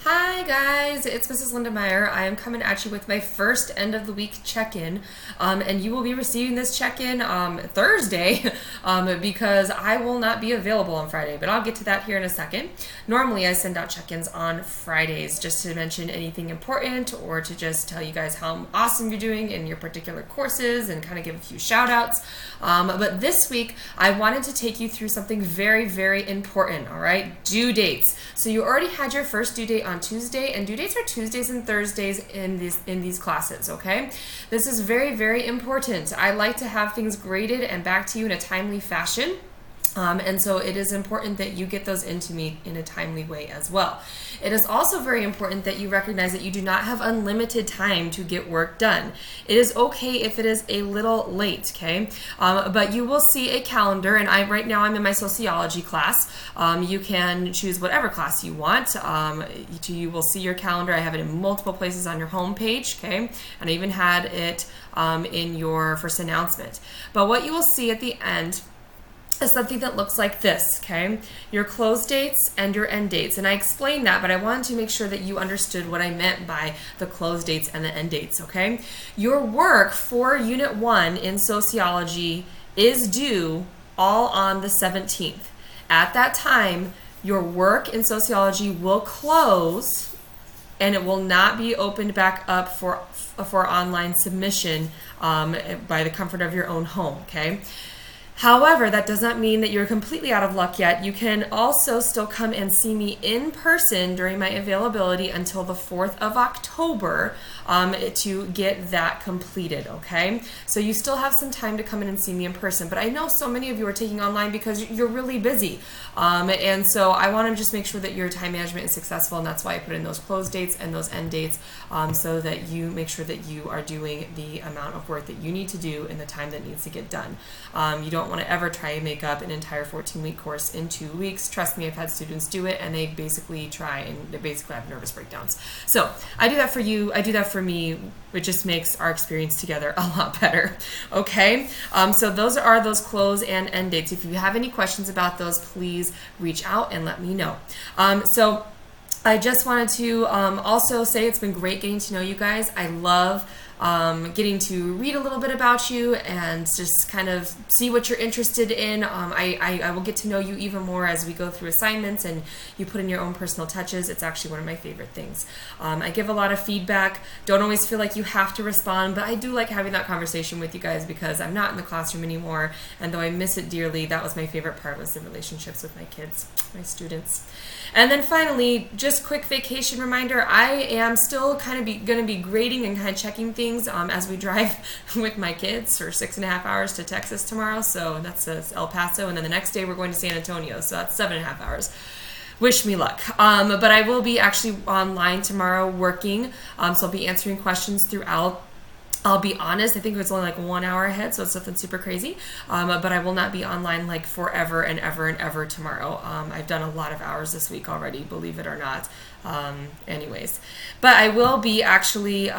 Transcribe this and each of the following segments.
Hi guys, it's Mrs. Linda Meyer. I am coming at you with my first end of the week check-in, and you will be receiving this check-in Thursday because I will not be available on Friday, but I'll get to that here in a second. Normally I send out check-ins on Fridays just to mention anything important or to just tell you guys how awesome you're doing in your particular courses and kind of give a few shout-outs. But this week I wanted to take you through something very, very important, all right? Due dates. So you already had your first due date on Tuesday, and due dates are Tuesdays and Thursdays in these classes, okay? This is very, very important. I like to have things graded and back to you in a timely fashion. And so it is important that you get those into me in a timely way as well. It is also very important that you recognize that you do not have unlimited time to get work done. It is okay if it is a little late, okay? But you will see a calendar, and right now I'm in my sociology class. You can choose whatever class you want. You will see your calendar. I have it in multiple places on your home page, okay? And I even had it in your first announcement. But what you will see at the end is something that looks like this, okay? Your close dates and your end dates. And I explained that, but I wanted to make sure that you understood what I meant by the close dates and the end dates, okay? Your work for Unit 1 in sociology is due all on the 17th. At that time, your work in sociology will close and it will not be opened back up for online submission by the comfort of your own home, okay? However, that does not mean that you're completely out of luck yet. You can also still come and see me in person during my availability until the 4th of October to get that completed, okay? So you still have some time to come in and see me in person, but I know so many of you are taking online because you're really busy. And so I want to just make sure that your time management is successful, and that's why I put in those close dates and those end dates so that you make sure that you are doing the amount of work that you need to do in the time that needs to get done. You don't want to ever try and make up an entire 14-week course in 2 weeks. Trust me, I've had students do it, and they basically try, and they basically have nervous breakdowns. So I do that for you. I do that for me. It just makes our experience together a lot better. Okay? So those are those close and end dates. If you have any questions about those, please reach out and let me know. So I just wanted to also say it's been great getting to know you guys. I love getting to read a little bit about you and just kind of see what you're interested in. I will get to know you even more as we go through assignments and you put in your own personal touches. It's actually one of my favorite things. I give a lot of feedback. Don't always feel like you have to respond, but I do like having that conversation with you guys because I'm not in the classroom anymore, and though I miss it dearly, that was my favorite part, was the relationships with my kids, my students. And then finally, just quick vacation reminder, I am still kind of going to be grading and kind of checking things as we drive with my kids for 6.5 hours to Texas tomorrow. So that's El Paso, and then the next day we're going to San Antonio. So that's 7.5 hours. Wish me luck. But I will be actually online tomorrow working. So I'll be answering questions throughout. I'll be honest, I think it was only like 1 hour ahead, so it's nothing super crazy. But I will not be online like forever and ever and ever tomorrow. I've done a lot of hours this week already, believe it or not. Anyways, but I will be actually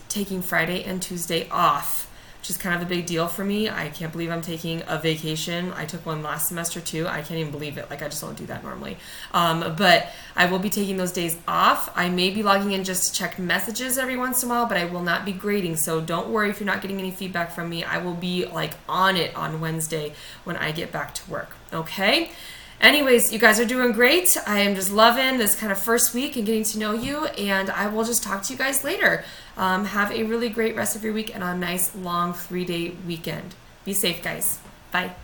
taking Friday and Tuesday off, which is kind of a big deal for me. I can't believe I'm taking a vacation. I took one last semester too. I can't even believe it. Like, I just don't do that normally. But I will be taking those days off. I may be logging in just to check messages every once in a while, but I will not be grading. So don't worry if you're not getting any feedback from me. I will be like on it on Wednesday when I get back to work. Okay? Anyways, you guys are doing great. I am just loving this kind of first week and getting to know you, and I will just talk to you guys later. Have a really great rest of your week and a nice long 3-day weekend. Be safe, guys. Bye.